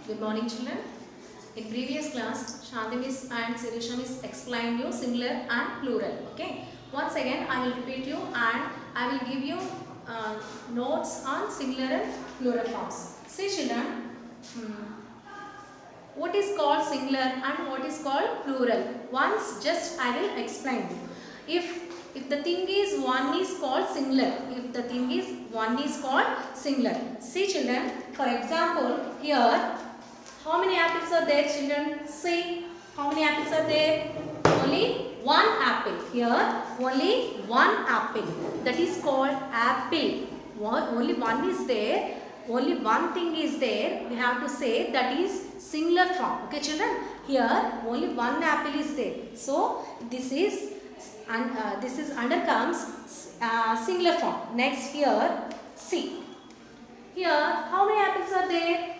Good morning, children. In previous class, Shanti Miss and Sirisha Miss explained you singular and plural. Okay. Once again, I will repeat you and I will give you notes on singular and plural forms. See, children. What is called singular and what is called plural? Once just I will explain you. If the thing is one is called singular. If the thing is one is called singular. See, children. For example, here. How many apples are there, children? See, how many apples are there? Only one apple. Here, only one apple. That is called apple. Only one is there. Only one thing is there. We have to say that is singular form. Okay, children? Here, only one apple is there. So, this is under comes singular form. Next, here, see. Here, how many apples are there?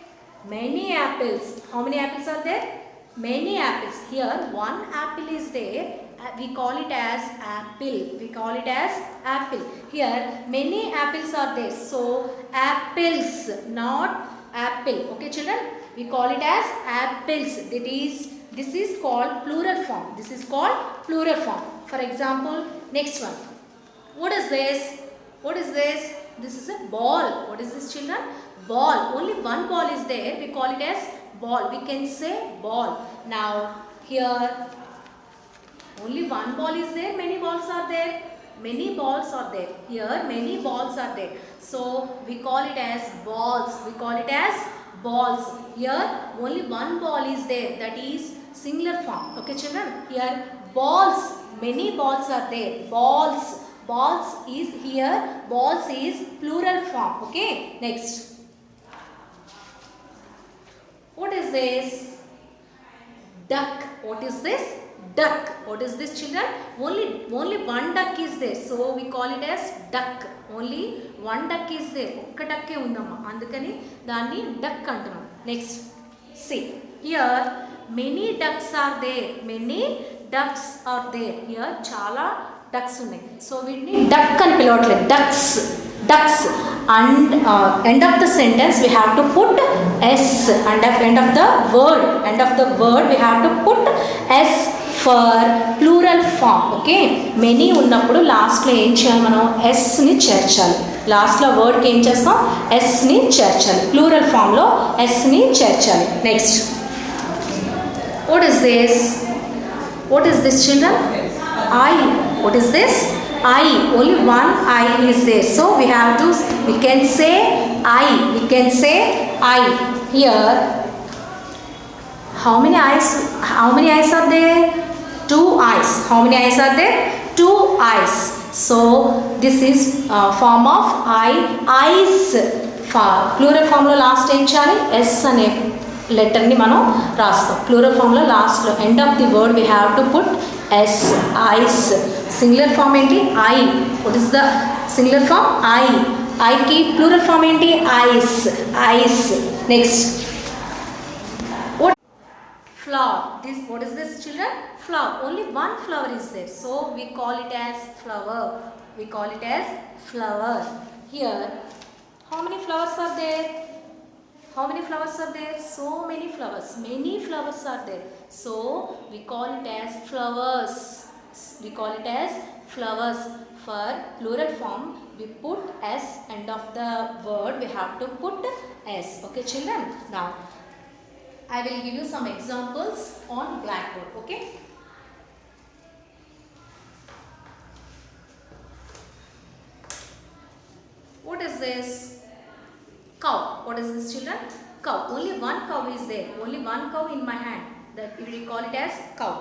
Many apples. How many apples are there? Many apples. Here one apple is there. We call it as apple. We call it as apple. Here many apples are there. So apples, not apple. Okay, children? We call it as apples. This is called plural form. This is called plural form. For example, next one. What is this? What is this? This is a ball. What is this, children? Ball. Only one ball is there. We call it as ball. We can say ball. Now, here, only one ball is there. Many balls are there. Many balls are there. Here, many balls are there. So, we call it as balls. We call it as balls. Here, only one ball is there. That is singular form. Okay, children? Here, balls. Many balls are there. Balls. Balls is here. Balls is plural form. Okay. Next. What is this? Duck. What is this? Duck. What is this, children? Only one duck is there. So we call it as duck. Only one duck is there. Okka duck e undamma. Andukani danni duck antunam. Next. See. Here many ducks are there. Many ducks are there. Here chala ducks ఉన్నాయి. So వీటిని duck అని పిలవట్లేదు. Ducks and end of the sentence we have to put s and at end of the word we have to put s for plural form. Okay, many ఉన్నప్పుడు last లో ఏం చేయాలి, మనం s ని చేర్చాలి. Last లో word కి ఏం చేస్తాం, s ని చేర్చాలి. ప్లూరల్ ఫామ్ లో s ని చేర్చాలి. Next, what is this children? I. What is this? I. Only one I is there. So we can say I. We can say I. Here, how many eyes are there? 2 eyes. How many eyes are there? 2 eyes. So this is form of I. Eyes. Plural form lo last em cheyali, s ane letter ni మనం రాస్తాం. Plural form lo last lo end of the word we have to put s. Eyes. Singular form enti I. What is the singular form? I ki plural form enti eyes. Next, flower. What is this, children? Flower. Only one flower is there, so we call it as flower. Here, how many flowers are there? So many flowers. Many flowers are there, so we call it as flowers. For plural form we put s, end of the word we have to put s. Okay, children? Now I will give you some examples on blackboard. Okay, what is this? Cow. What is this, children? Cow. Only one cow is there. Only one cow in my hand. That we call it as cow.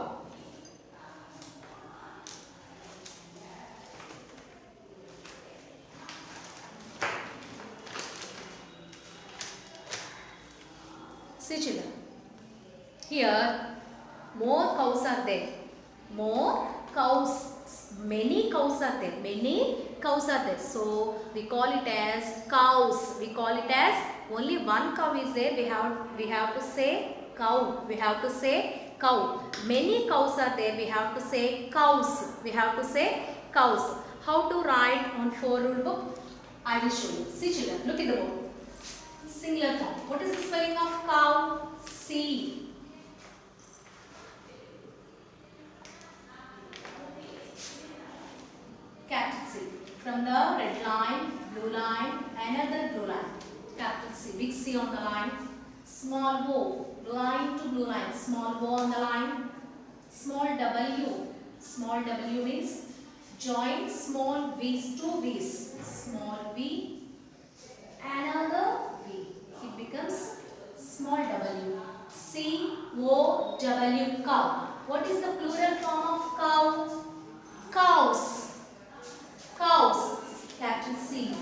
See, children. Here more cows are there. Many cows are there. So we call it as cows. Only one cow is there. We have to say cow. Many cows are there. We have to say cows. How to write on 4 rule book? I will show you. See, children, look at the board. Singular form. What is the spelling of cow? the red line, blue line, another blue line. Capital C, big C on the line. Small O, line to blue line, small O on the line. Small W, small W means join small V's, two V's. Small V, another V. It becomes small W. C-O-W, cow. What is the plural form of cow? Cows. Cows. Capital C.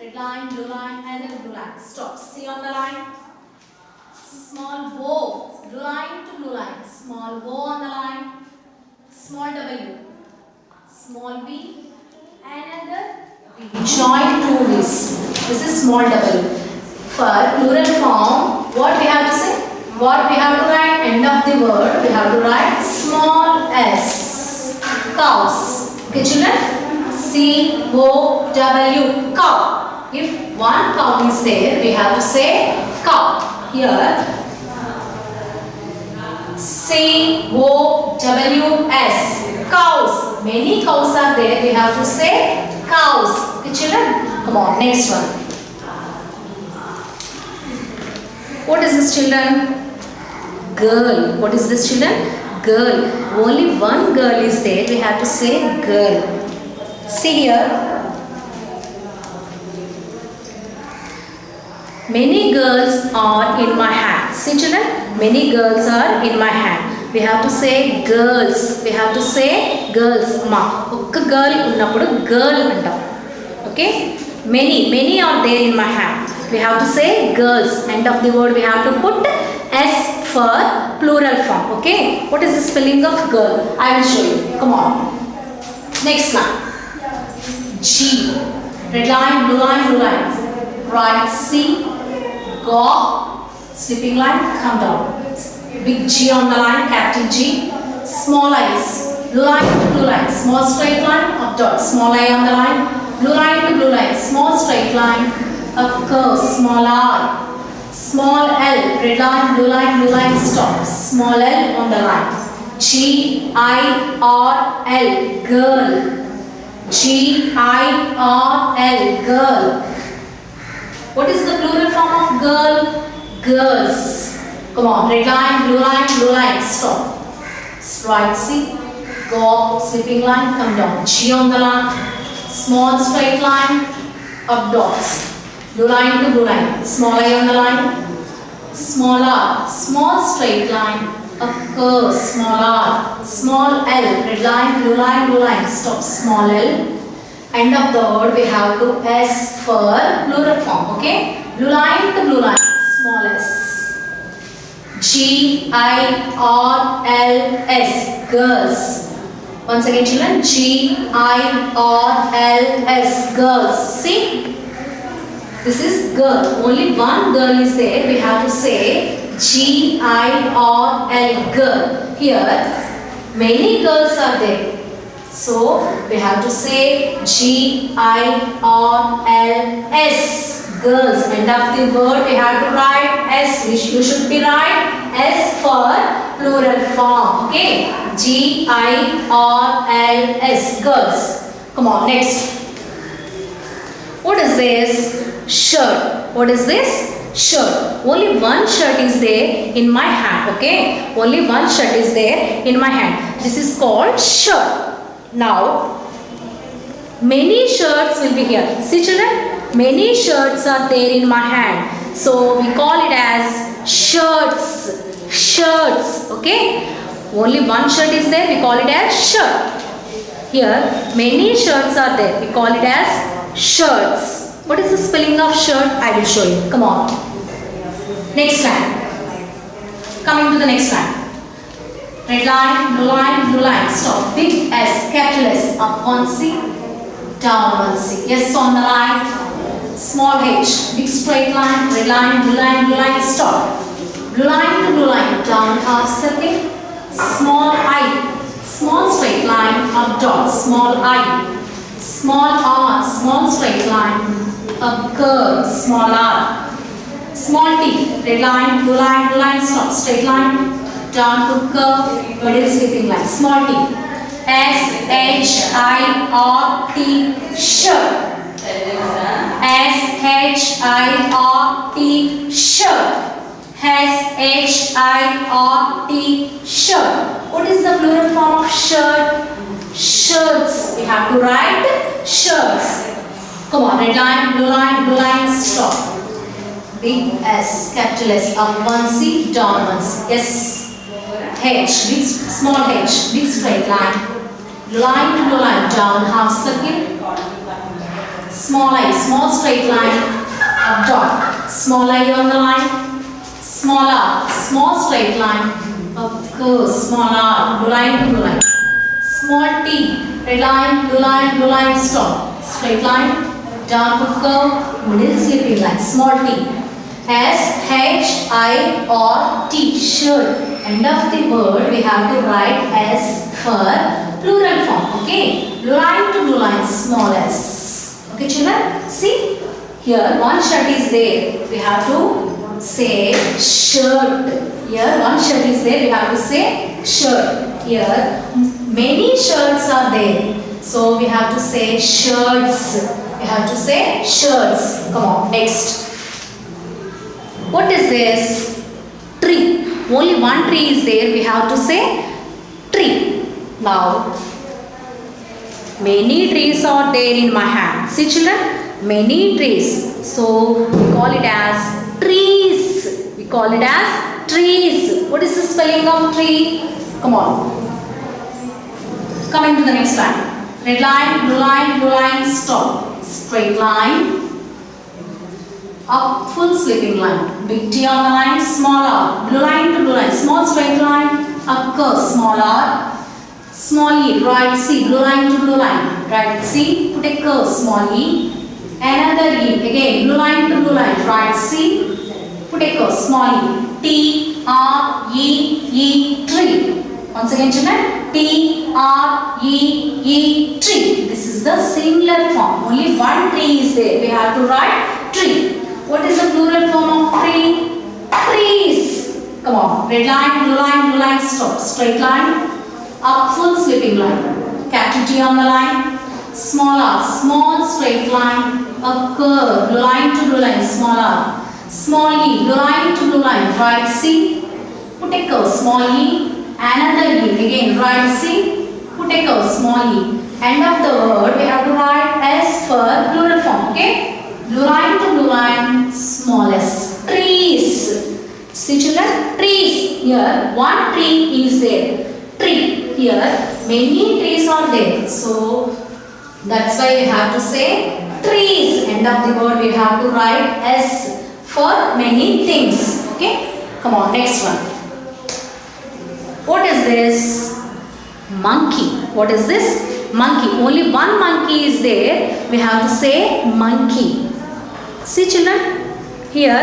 Red line, blue line, and then blue line. Stop. C on the line. Small O. Blue line to blue line. Small O on the line. Small W. Small V. Another V. Join two V's. This is small W. For plural form, what we have to say? What we have to write? End of the word, we have to write small s. Cows. Okay, children? C-O-W, cow. If one cow is there, we have to say cow. Here, C-O-W-S, cows. Many cows are there, we have to say cows. Okay, children? Come on, next one. What is this, children? Girl. What is this, children? Girl. Only one girl is there. We have to say girl. See here. Many girls are in my hand. See, children? Many girls are in my hand. We have to say girls. We have to say girls. Ma. Okka girl unnappudu girl antam. Okay? Many are there in my hand. We have to say girls. End of the word, we have to put S for plural form. Okay? What is the spelling of girl? I will show you. Come on. Next line. G. Red line, blue line, blue line. Right C. Go. Slipping line, come down. Big G on the line, capital G. Small I's. Blue line to blue line. Small straight line, up dot. Small I on the line. Blue line to blue line. Small straight line. Up curve, small R. Small L, red line, blue line, stop. Small L on the line. G-I-R-L, girl. G-I-R-L, girl. What is the plural form of girl? Girls. Come on, red line, blue line, stop. Right, see? Go up, slipping line, come down. G on the line. Small straight line, up dots. Blue line to blue line. Small I on the line. Small R. Small straight line. Up curve. Small R. Small L. Red line, blue line. Stop. Small L. End of the word, we have to S for plural form. Okay? Blue line to blue line. Small s. G-I-R-L-S. Girls. Once again, children. G-I-R-L-S. Girls. See? This is girl. Only one girl is there. We have to say G-I-R-L, girl. Here, many girls are there. So, we have to say G-I-R-L-S, girls. End of the word, we have to write S. You should be write S for plural form. Okay? G-I-R-L-S, girls. Come on, next. What is this? Shirt. What is this? Shirt. Only one shirt is there in my hand. Okay? Only one shirt is there in my hand. This is called shirt. Now, many shirts will be here. See, children? Many shirts are there in my hand. So, we call it as shirts. Shirts. Okay? Only one shirt is there. We call it as shirt. Here, many shirts are there. We call it as shirts. What is the spelling of shirt? I will show you. Come on. Next line. Coming to the next line. Red line, blue line. Stop. Big S, capital S. Up one C, down one C. S on the line. Small H. Big straight line. Red line, blue line. Stop. Blue line to blue line. Down half circle. Small I. Small straight line. Up dot. Small I. Small R. Small straight line. Up curve. Small R. Small T. Red line, blue line. Stop. Straight line. Down to curve, middle sweeping line. Small T. S-H-I-R-T, shirt. S-H-I-R-T, shirt. S-H-I-R-T, shirt. What is the plural form of shirt? Shirts. We have to write shirts. Come on, red line, blue line, stop. Big S, capital S, up one C, down one C. S, H, big small H, big straight line. Blue line, down half circle. Small I, small straight line, up dot. Small I on the line. Small R, small straight line, up curve, small R, blue line. Small T, red line, blue line, stop. Straight line, down curve, middle sleeping line, small T. S-H-I-R-T, shirt. End of the word we have to write S for plural form. Okay, blue line to blue line, small s. Okay children, see here one shirt is there. We have to say shirt. Here one shirt is there. We have to say shirt. Here many shirts are there. So we have to say shirts. We have to say shirts. Come on, next. What is this? Tree. Only one tree is there. We have to say tree. Now, many trees are there in my hand. See children? Many trees. So, we call it as trees. We call it as trees. What is the spelling of tree? Come on. Coming to the next line. Red line, blue line, stop. Straight line. Up full sleeping line. Big T on the line, small r. Blue line to blue line, small straight line. Up curve, small r. Small e, right C, blue line to blue line. Right C, put a curve, small e. Another e, again blue line to blue line. Right C, put a curve, small e. T, R, E, E, tree. Once again children, T, R, E, E, tree. This is the singular form. Only one tree is there. We have to write tree. What is the plural form of tree? Trees. Come on. Red line, blue line, stop. Straight line. Up full sleeping line. Capital T on the line. Small r, small straight line. Up curve, blue line to blue line, small r. Small e, blue line to blue line. Right C. Put a curve, small e. Another e, again right C. Put a curve, small e. End of the word we have to write S for plural form. Okay. Blue line to blue line, smallest. Trees. See children, trees. Here one tree is there. Tree. Here many trees are there. So that's why we have to say trees. End of the word we have to write S for many things. Okay. Come on, next one. What is this? Monkey. What is this? Monkey. Only one monkey is there. We have to say monkey. See children, here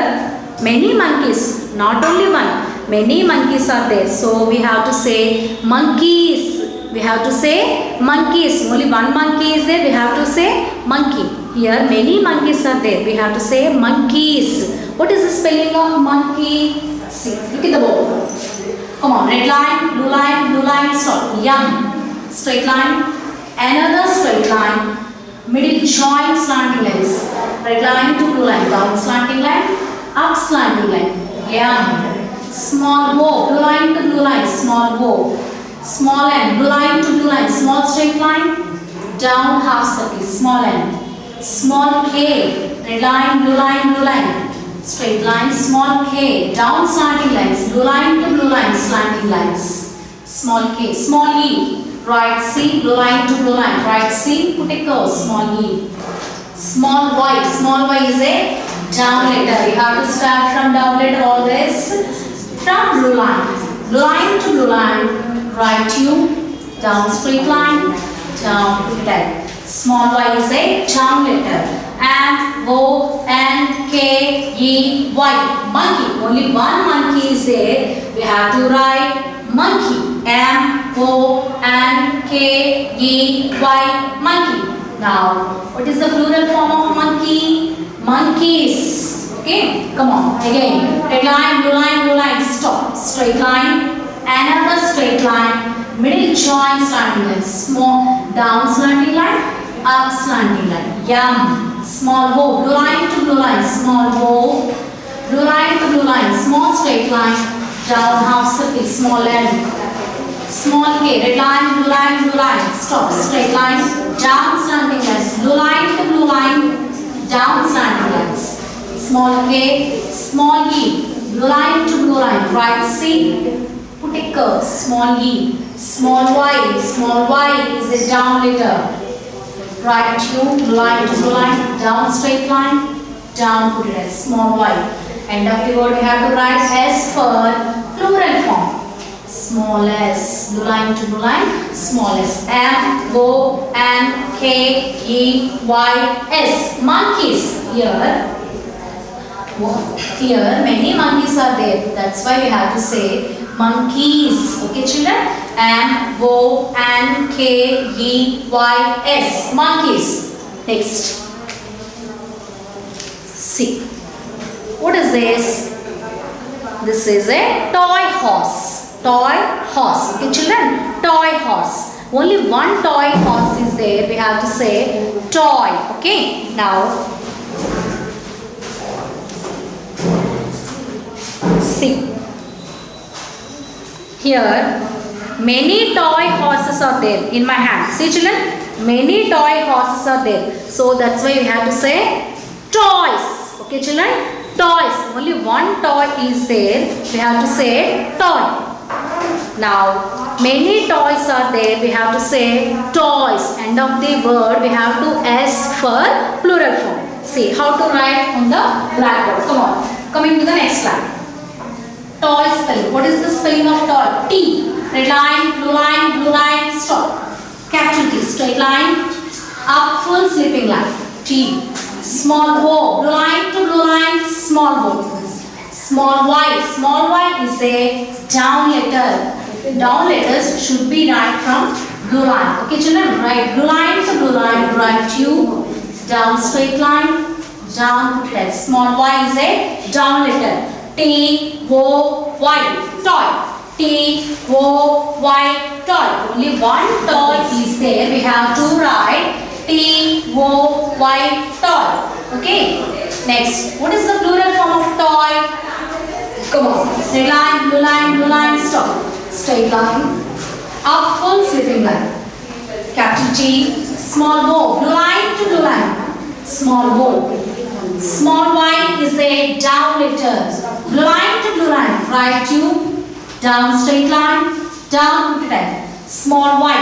many monkeys, not only one, many monkeys are there. So we have to say monkeys. We have to say monkeys. Only one monkey is there. We have to say monkey. Here many monkeys are there. We have to say monkeys. What is the spelling of monkey? See, look at the board. Come on, red line, blue line, stop. Young. Straight line. Another straight line. Middle joint slanting lines. Red line to blue line, down slanting line, up slanting line. Young. Small bow, blue line to blue line, small bow. Small end, blue line to blue line, small straight line, down half circle, small end. Small K, red line, blue line, straight line, small K, down slanting lines, blue line to blue line, slanting lines. Small K, small E, right C, blue line to blue line, right C, put a curve, small E. Small y is a down letter. We have to start from down letter always. From blue line to blue line, right U, down straight line, down letter. Small y is a down letter. M, O, N, K, E, Y. Monkey. Only one monkey is there. We have to write monkey. M, O, N, K, E, Y. Monkey. Now, what is the plural form of monkey? Monkeys. Okay, come on. Again, red line, blue line, stop. Straight line, another straight line, Middle joint slanting line. Small down slanting line, up slanting line. Yum. Small O. Blue line to blue line. Small O. Blue line to blue line. Small straight line. Down half circle. Small L. Small K. Red line, blue line, blue line. Stop. Straight line. Down slanting lines. Blue line to blue line. Down slanting lines. Small K. Small E. Blue line to blue line. Right C. Put a curve. Small E. Small Y. Small Y is a down letter. Right U. Blue line to blue line. Down straight line. Down put it as small Y. End of the word we have to write S for plural form. Small s, blue line to blue line, small s, M, O, N, K, E, Y, S. Monkeys. Here many monkeys are there. That's why we have to say monkeys. Okay, children? M, O, N, K, E, Y, S. Monkeys. Next. See. What is this? This is a toy horse. Toy horse. Okay, children? Toy horse. Only one toy horse is there. We have to say toy. Okay. Now, see. Here, many toy horses are there in my hand. See, children? Many toy horses are there. So, that's why we have to say toys. Okay, children? Toys. Only one toy is there. We have to say toy. Now, many toys are there. We have to say toys. End of the word, we have to S for plural form. See how to write on the blackboard. Come on. Coming to the next line. Toy spelling. What is the spelling of toy? T. Red line, blue line, stop. Capital T. Straight line. Up full sleeping line. T. Small O. Blue line to blue line, small O. Small y is a down letter. Down letters should be right from blue line. Okay, children, write blue line to blue line, right U, down straight line, down put letter. Small y is a down letter. T, O, Y, toy. T, O, Y, toy. Only one toy is there. We have to write T, O, Y, toy. Okay. Next, what is the plural form of toy? Come on. Red line, blue line, stop. Straight line. Up full sleeping line. Capital T. Small O. Blue line to blue line. Small O. Small y is a down letter. Blue line to blue line. Right U. Down straight line. Down put line. Small y.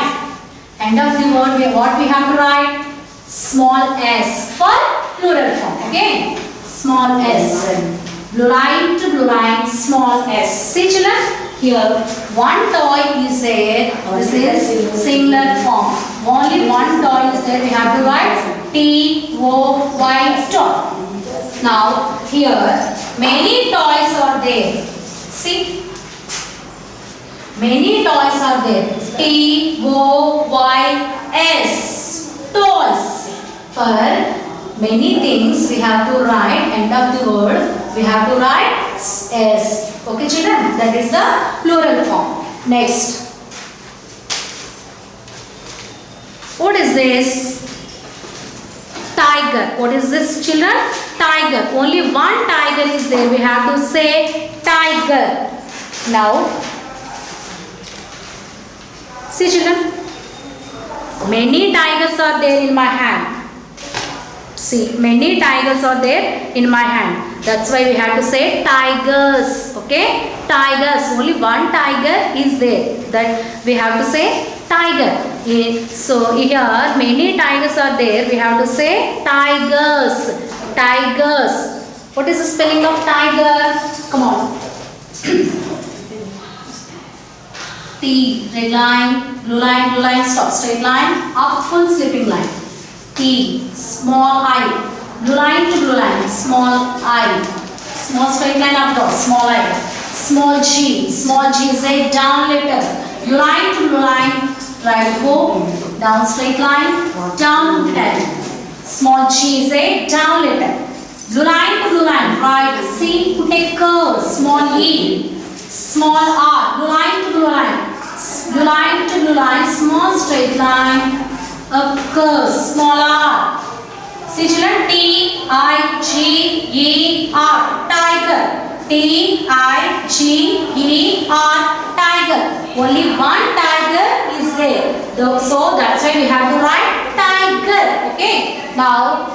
End of the word, what we have to write? Small s for plural form. Okay. Small s. Blue line to blue line, small s. See, children? Here, one toy is there. This is singular form. Only one toy is there. We have to write T, O, Y, toy. Now, here, many toys are there. See? Many toys are there. T, O, Y, S. Toys. For many things we have to write, end of the word, we have to write S. Okay, children? That is the plural form. Next. What is this? Tiger. What is this, children? Tiger. Only one tiger is there. We have to say tiger. Now, see, children? Many tigers are there in my hand. See, many tigers are there in my hand. That's why we have to say tigers. Okay? Tigers. Only one tiger is there. That we have to say tiger. So, here many tigers are there. We have to say tigers. Tigers. What is the spelling of tiger? Come on. T. Red line, blue line, stop. Straight line, up full sleeping line. T, small I, blue line to blue line, small I, small straight line up top, small I, small G is a down letter, blue line to blue line, right O, down straight line, down 10, small G is a down letter, blue line to blue line, right C, put a curve, small E, small R, blue line to blue line, blue line to blue line, small straight line, a curve, small r. See children, T-I-G-E-R, tiger. T-I-G-E-R, tiger. Only one tiger is there. So that's why we have to write tiger. Okay. Now,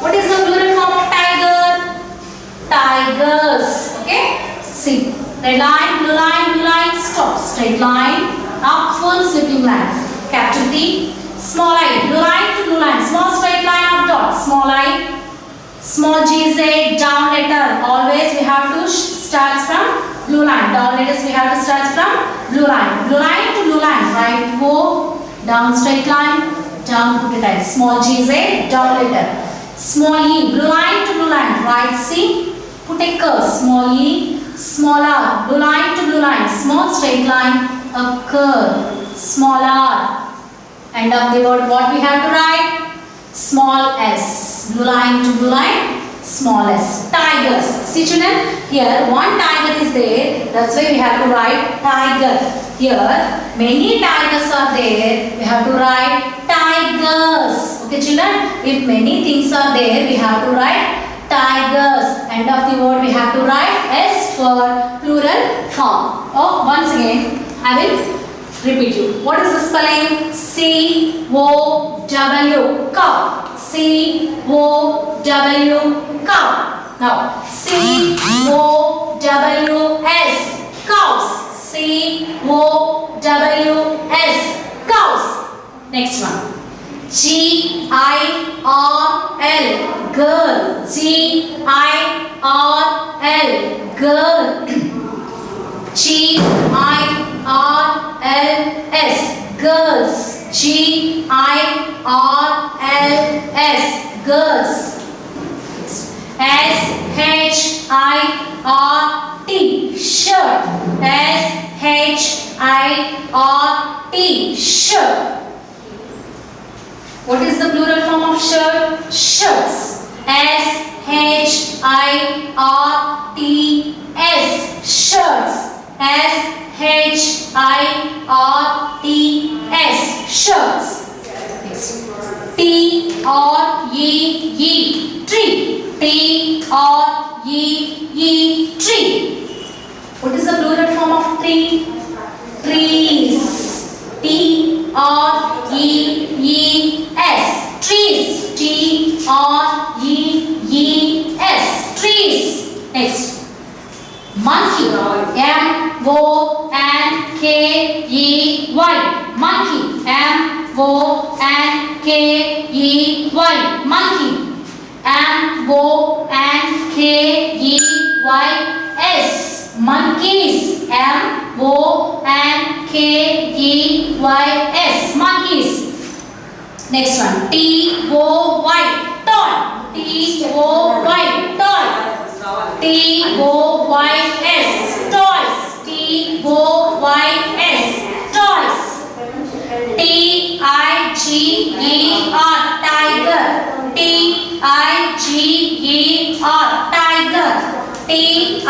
what is the plural form of tiger? Tigers. Okay. See. Red line, blue line, stop. Straight line, up, full slipping line. Capital T. Small I, blue line to blue line. Small straight line, up dot. Small I. Small GZ, down letter. Always we have to start from blue line. Down letters we have to start from blue line. Blue line to blue line. Right O, down straight line, down put it at. Small GZ, down letter. Small E, blue line to blue line. Right C, put a curve. Small E, small r. Blue line to blue line. Small straight line, a curve. Small r. End of the word, what we have to write? Small s. Blue line to blue line, small s. Tigers. See children, here one tiger is there. That's why we have to write tiger. Here many tigers are there. We have to write tigers. Okay children, if many things are there, we have to write tigers. End of the word, we have to write s for plural form. Oh, once again, I will repeat you. What is the spelling? C-O-W, cow. C-O-W, cow. Now, C-O-W-S, cows. C-O-W-S, cows. Next one. G-I-R-L, girl. G-I-R-L, girl. G-I-R-L-S, girls. G-I-R-L-S, girls. S-H-I-R-T, shirt. S-H-I-R-T, shirt. What is the plural form of shirt? Shirts. S-H-I-R-T-S, shirts. S-H-I-R-T-S, shirts. T-R-E-E, tree. T-R-E-E, tree. What is the plural form of tree? Trees. T-R-E-E-S, trees. T-R-E-E-S, trees. Next. Monkey. M-O-N-K-E-Y. Monkey. M-O-N-K-E-Y. Monkey. M-O-N-K-E-Y-S. Monkeys. M-O-N-K-E-Y-S. Monkeys. Next one. T-O-Y. Toy. T-O-Y. Toy. T-O-Y-S, toys. T-O-Y-S, toys. T-I-G-E-R, tiger. T-I-G-E-R, tiger. T-I-G-E-R-S,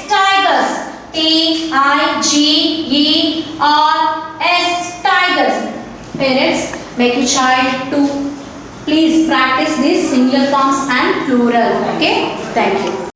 tigers. T-I-G-E-R-S, tigers. Parents, make your child to please practice these singular forms and plural. Okay? Thank you.